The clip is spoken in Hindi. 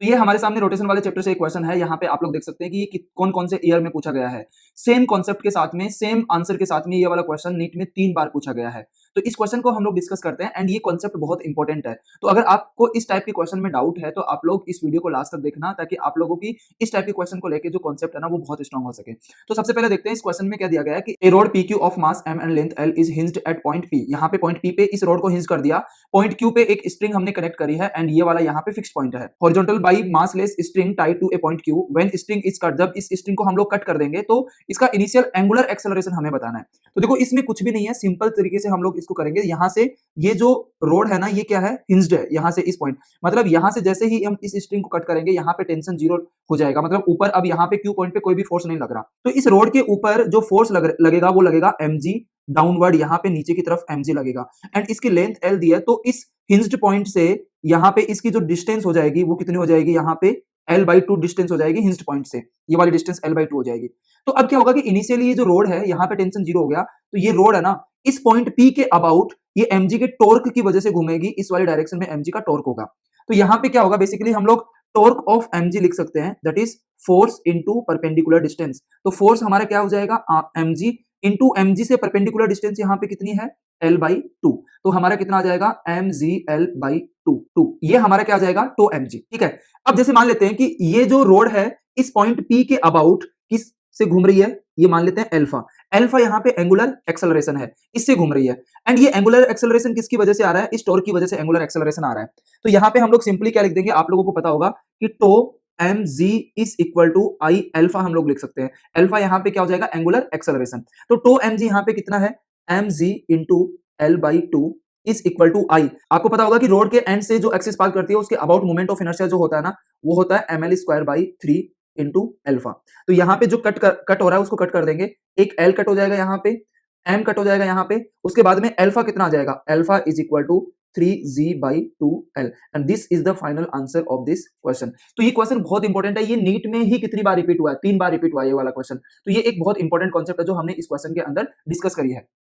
तो ये हमारे सामने रोटेशन वाले चैप्टर से एक क्वेश्चन है। यहाँ पे आप लोग देख सकते हैं कि ये कौन-कौन से ईयर में पूछा गया है। सेम कॉन्सेप्ट के साथ में, सेम आंसर के साथ में ये वाला क्वेश्चन नीट में 3 बार पूछा गया है। तो इस क्वेश्चन को हम लोग डिस्कस करते हैं एंड ये कॉन्सेप्ट बहुत इंपॉर्टेंट है। तो अगर आपको इस टाइप के क्वेश्चन में डाउट है तो आप लोग इस वीडियो को लास्ट तक देखना, ताकि आप लोगों की इस टाइप के क्वेश्चन को लेके जो कॉन्सेप्ट है ना वो बहुत स्ट्रांग हो सके। तो सबसे पहले देखते हैं इस क्वेश्चन में क्या दिया गया है कि a rod PQ of mass m and length L is hinged at point P। यहाँ पे पॉइंट P पे इस रोड को हिंज कर दिया, पॉइंट Q पे एक स्ट्रिंग हमने कनेक्ट करी है एंड ये वाला यहाँ पे फिक्स पॉइंट है। Horizontal by massless string tied to a point Q when string is cut. जब इस स्ट्रिंग को हम लोग कट कर देंगे तो इसका इनिशियल एंगुलर एक्सेलरेशन हमें बताना है। तो देखो इसमें कुछ भी नहीं है, सिंपल तरीके से हम लोग इसको करेंगे। यहाँ से ये जो रोड है ना ये क्या है, हिंज्ड है यहाँ से इस पॉइंट, मतलब यहाँ से जैसे ही हम इस स्ट्रिंग को कट करेंगे यहाँ पे टेंशन जीरो हो जाएगा, मतलब ऊपर अब यहाँ पे Q पॉइंट पे कोई भी फोर्स नहीं लग रहा। तो इस रोड के ऊपर जो फोर्स लगेगा वो लगेगा mg, डाउनवर्ड यहाँ पे नीचे की तरफ mg लगेगा एंड इसकी लेंथ L दी है। तो इस हिंज्ड पॉइंट से यहाँ पे इसकी जो डिस्टेंस हो जाएगी वो कितनी हो जाएगी, यहाँ पे L/2 डिस्टेंस हो जाएगी हिंज्ड पॉइंट से, ये वाली डिस्टेंस L/2 हो जाएगी। तो अब क्या होगा कि इनिशियली ये जो रोड है यहाँ पे टेंशन जीरो हो गया, तो ये रोड है ना इस पॉइंट P के अबाउट ये mg के टॉर्क की वजह से घूमेगी, इस वाली डायरेक्शन में mg का टॉर्क होगा। तो यहाँ पे क्या होगा, बेसिकली हम लोग टॉर्क ऑफ mg लिख सकते हैं, that is force into perpendicular distance. तो फोर्स हमारा क्या हो जाएगा, mg इनटू mg से परपेंडिकुलर डिस्टेंस यहाँ पे कितनी है, L/2। तो हमारा कितना आ जाएगा, mgL/2। ये हमारा क्या आ जाएगा, टो mg। ठीक है, अब जैसे मान लेते हैं कि ये जो रोड है इस पॉइंट P के अबाउट किस से घूम रही है, ये मान लेते हैं अल्फा। अल्फा यहाँ पे एंगुलर एक्सेलरेशन है, इससे घूम रही है एंड ये एंगुलर एक्सेलरेशन किसकी वजह से आ रहा है, इस टॉर्क की वजह से एंगुलर एक्सेलरेशन आ रहा है। तो यहाँ पे हम लोग सिंपली क्या लिख देंगे, आप लोगों को पता होगा कि tau mg is equal to I alpha, हम लोग लिख सकते हैं। अल्फा यहाँ पे क्या हो जाएगा, एंगुलर एक्सेलरेशन। तो टो mg यहाँ पे कितना है, mg into L/2 is equal to I. आपको पता होगा कि रोड के एंड से जो एक्सिस पास करती है उसके अबाउट मोमेंट ऑफ इनर्शिया जो होता है ना वो होता है ml² 3 इंटू अल्फा। तो यहाँ पे जो कट हो रहा है उसको कट कर देंगे, एक L कट हो जाएगा यहाँ पे, M कट हो जाएगा यहाँ पे, उसके बाद में अल्फा कितना आ जाएगा, alpha is equal to 3g/2l and this is the final answer of this question. तो ये क्वेश्चन बहुत इंपॉर्टेंट है, ये नीट में ही कितनी बार रिपीट हुआ है, 3 बार रिपीट हुआ है ये वाला क्वेश्चन। तो ये एक बहुत इंपॉर्टेंट कॉन्सेप्ट है जो हमने इस क्वेश्चन के अंदर डिस्कस करी है।